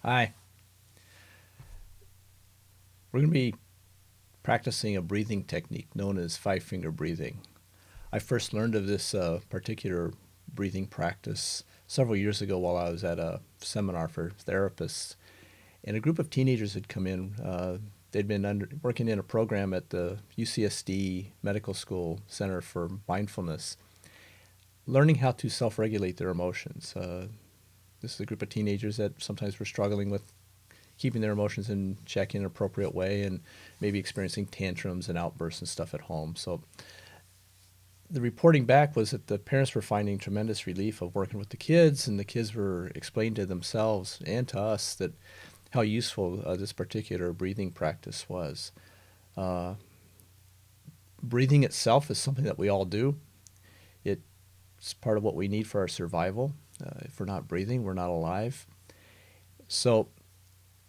Hi. We're going to be practicing a breathing technique known as five-finger breathing. I first learned of this particular breathing practice several years ago while I was at a seminar for therapists. And a group of teenagers had come in. They'd been working in a program at the UCSD Medical School Center for Mindfulness, learning how to self-regulate their emotions. This is a group of teenagers that sometimes were struggling with keeping their emotions in check in an appropriate way and maybe experiencing tantrums and outbursts and stuff at home. So the reporting back was that the parents were finding tremendous relief of working with the kids, and the kids were explaining to themselves and to us that how useful this particular breathing practice was. Uh, Breathing itself is something that we all do. It's part of what we need for our survival. If we're not breathing, we're not alive. So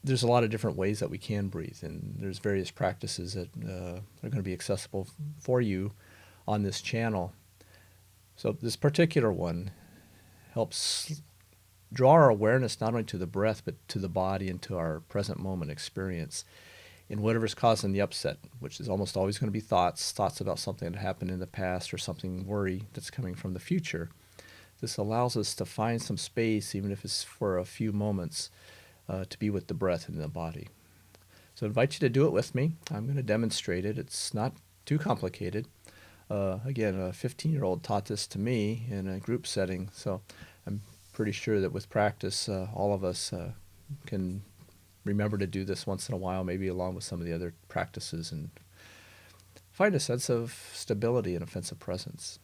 there's a lot of different ways that we can breathe, and there's various practices that are going to be accessible for you on this channel. So this particular one helps draw our awareness not only to the breath, but to the body and to our present moment experience in whatever's causing the upset, which is almost always going to be thoughts about something that happened in the past or something worry that's coming from the future. This allows us to find some space, even if it's for a few moments, to be with the breath and the body. So I invite you to do it with me. I'm going to demonstrate it. It's not too complicated. Again, a 15-year-old taught this to me in a group setting, so I'm pretty sure that with practice, all of us can remember to do this once in a while, maybe along with some of the other practices, and find a sense of stability and a sense of presence.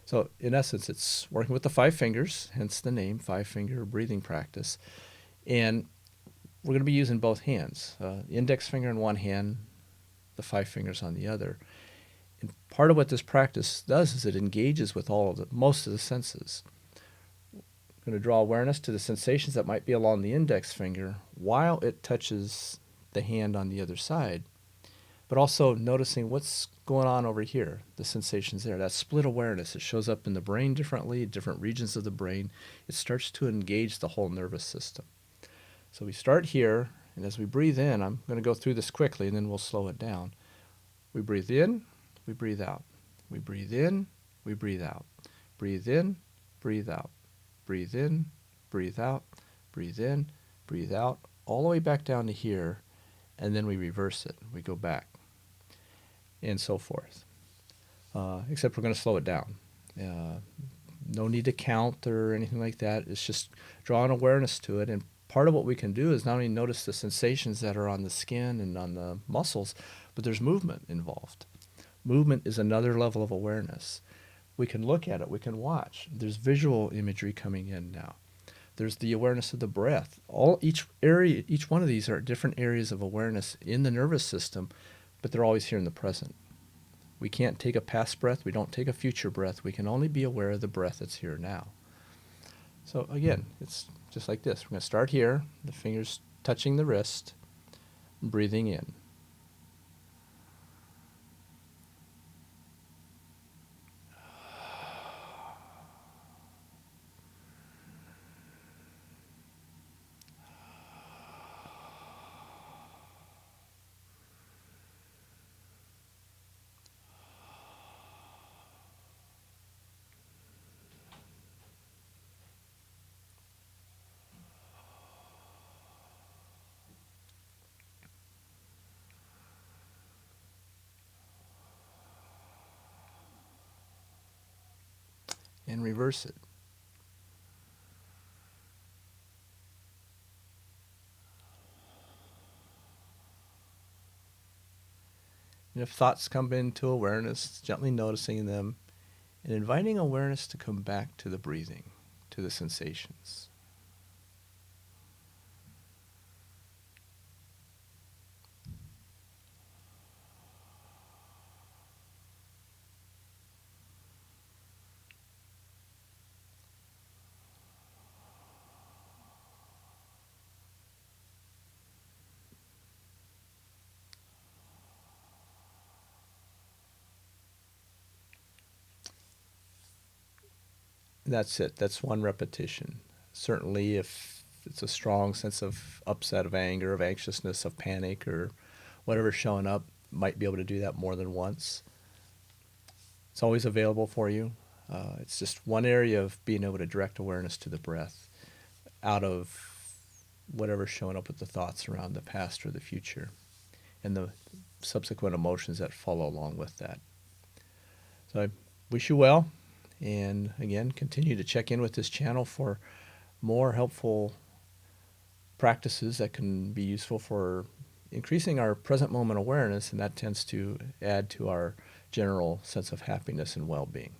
So in essence, it's working with the five fingers, hence the name, five-finger breathing practice. And we're going to be using both hands, index finger in one hand, the five fingers on the other. And part of what this practice does is it engages with most of the senses. We're going to draw awareness to the sensations that might be along the index finger while it touches the hand on the other side, but also noticing what's going on over here, the sensations there. That split awareness, it shows up in the brain differently, different regions of the brain. It starts to engage the whole nervous system. So we start here, and as we breathe in, I'm going to go through this quickly, and then we'll slow it down. We breathe in, we breathe out. We breathe in, we breathe out. Breathe in, breathe out. Breathe in, breathe out, breathe in, breathe out, all the way back down to here, and then we reverse it. We go back, and so forth. Except we're going to slow it down. No need to count or anything like that. It's just drawing awareness to it. And part of what we can do is not only notice the sensations that are on the skin and on the muscles, but there's movement involved. Movement is another level of awareness. We can look at it, we can watch. There's visual imagery coming in now. There's the awareness of the breath. Each one of these are different areas of awareness in the nervous system, but they're always here in the present. We can't take a past breath, we don't take a future breath. We can only be aware of the breath that's here now. So again, it's just like this. We're going to start here, the fingers touching the wrist, breathing in. And reverse it. And if thoughts come into awareness, gently noticing them and inviting awareness to come back to the breathing, to the sensations. That's it. That's one repetition. Certainly, if it's a strong sense of upset, of anger, of anxiousness, of panic, or whatever's showing up, might be able to do that more than once. It's always available for you. It's just one area of being able to direct awareness to the breath out of whatever's showing up with the thoughts around the past or the future and the subsequent emotions that follow along with that. So I wish you well, and again, continue to check in with this channel for more helpful practices that can be useful for increasing our present moment awareness, and that tends to add to our general sense of happiness and well-being.